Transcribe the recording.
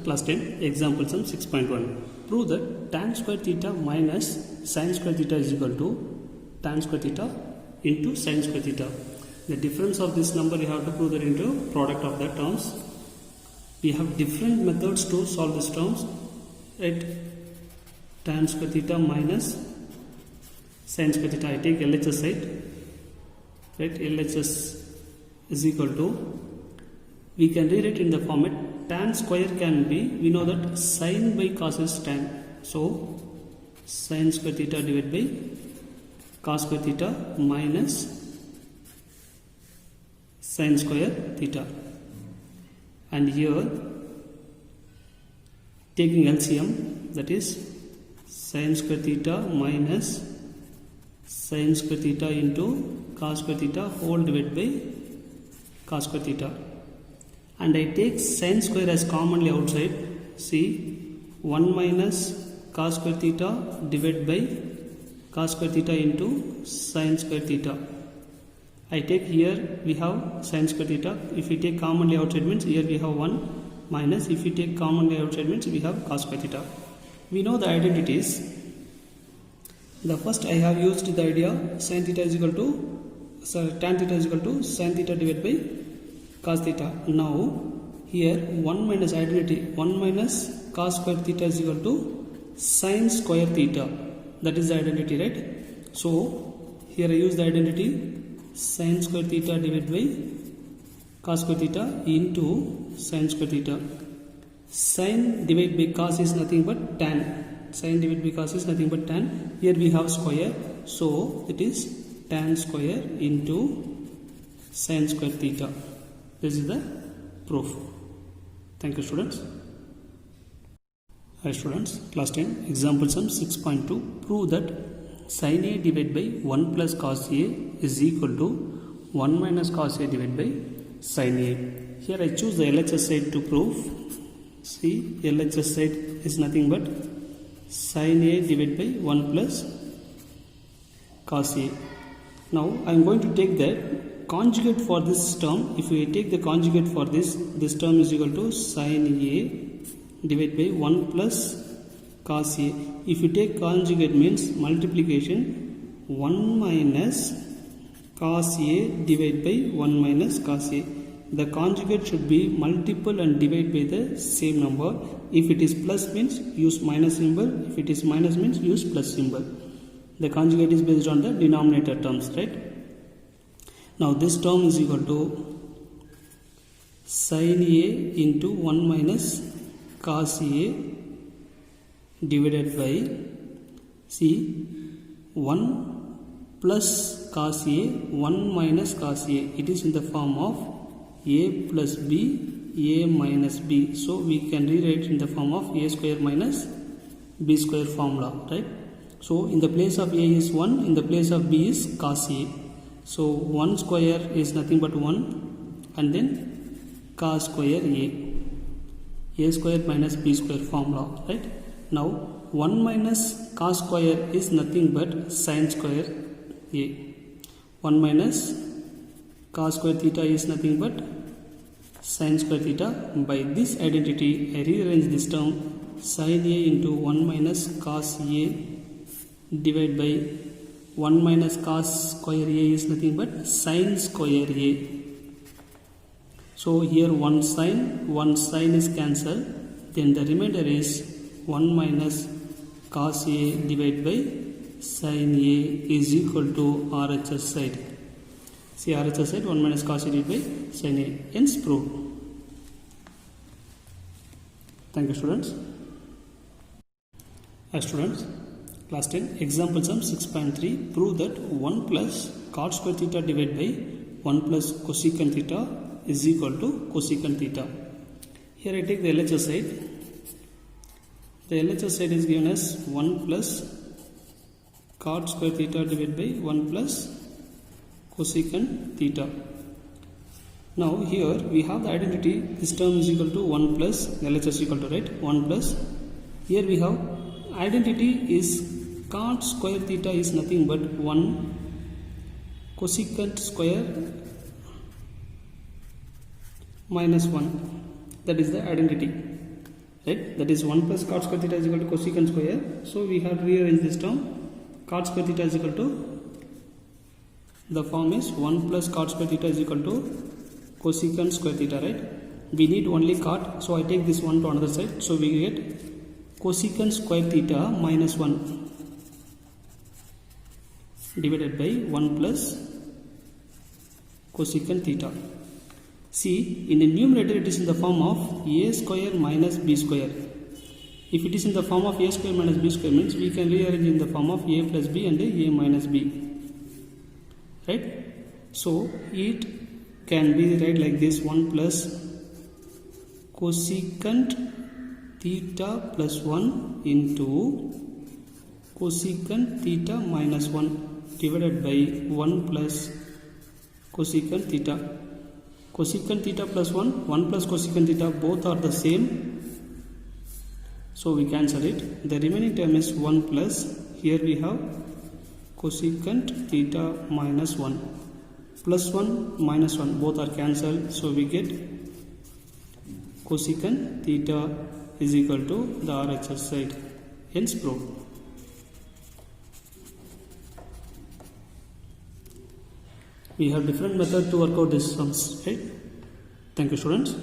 class 10 example sum 6.1. Prove that tan square theta minus sin square theta is equal to tan square theta into sin square theta. The difference of this number you have to prove that into product of the terms. We have different methods to solve these terms. Right? Tan square theta minus sin square theta. I take LHS side. Right? LHS is equal to, we can rewrite in the format tan square can be, we know that sin by cos is tan. So sin square theta divided by cos square theta minus sin square theta. And here taking LCM, that is sin square theta minus sin square theta into cos square theta whole divided by cos square theta. And I take sin square as commonly outside. See, 1 minus cos square theta divided by cos square theta into sin square theta. I take here we have sin square theta. If we take commonly outside means here we have 1 minus, if we take commonly outside means we have cos square theta. We know the identities. The first I have used the idea sin theta is equal to, tan theta is equal to sin theta divided by cos theta. Now here 1 minus identity, 1 minus cos square theta is equal to sin square theta. That is the identity, right? So here I use the identity sin square theta divided by cos square theta into sin square theta. Sin divided by cos is nothing but tan. Sin divided by cos is nothing but tan. Here we have square, so it is tan square into sin square theta. This is the proof. Thank you, students. Hi students, class 10 example sum 6.2. Prove that sin A divided by 1 plus cos A is equal to 1 minus cos A divided by sin A. Here I choose the LHS side to prove. See, LHS side is nothing but sin A divided by 1 plus cos A. Now I am going to take the conjugate for this term. If we take the conjugate for this term is equal to sin A divided by 1 plus cos A. If you take conjugate means multiplication, 1 minus cos A divided by 1 minus cos A. The conjugate should be multiple and divide by the same number. If it is plus means use minus symbol. If it is minus means use plus symbol. The conjugate is based on the denominator terms, right? Now this term is equal to sin A into 1 minus cos A divided by, see, 1 plus cos A, 1 minus cos A. It is in the form of A plus B, A minus B. So we can rewrite in the form of A square minus B square formula, right? So in the place of A is 1, in the place of B is cos A. So 1 square is nothing but 1 and then cos square A square minus B square formula, right? Now 1 minus cos square is nothing but sin square A. 1 minus cos square theta is nothing but sin square theta. By this identity I rearrange this term sin A into 1 minus cos A divided by 1 minus cos square A is nothing but sin square A. So here one sin is cancelled. Then the remainder is 1 minus cos A divided by sin A is equal to RHS side. See, RHS side 1 minus cos A divided by sin A. Hence proved. Thank you, students. Hi students, class 10 example sum 6.3. Prove that 1 plus cot square theta divided by 1 plus cosecant theta is equal to cosecant theta. Here I take the LHS side. The LHS side is given as 1 plus cot square theta divided by 1 plus cosecant theta. Now here we have the identity, this term is equal to 1 plus, LHS equal to, right, 1 plus. Here we have identity is cot square theta is nothing but 1 cosecant square minus 1. That is the identity. right? That is 1 plus cot square theta is equal to cosecant square. So we have to rearrange this term. Cot square theta is equal to, the form is 1 plus cot square theta is equal to cosecant square theta, right? We need only cot, so I take this one to another side. So we get cosecant square theta minus 1 divided by 1 plus cosecant theta. See, in the numerator it is in the form of a square minus b square. If it is in the form of a square minus b square, means we can rearrange in the form of a plus b and a minus b, right? So it can be right like this: 1 plus cosecant theta plus 1 into cosecant theta minus 1 divided by 1 plus cosecant theta. Cosecant theta plus 1 plus cosecant theta, both are the same, so we cancel it. The remaining term is 1 plus, here we have cosecant theta minus 1, plus 1 minus 1, both are cancelled, so we get cosecant theta is equal to the RHS side, hence proved. We have different method to work out these sums, right? Thank you, students.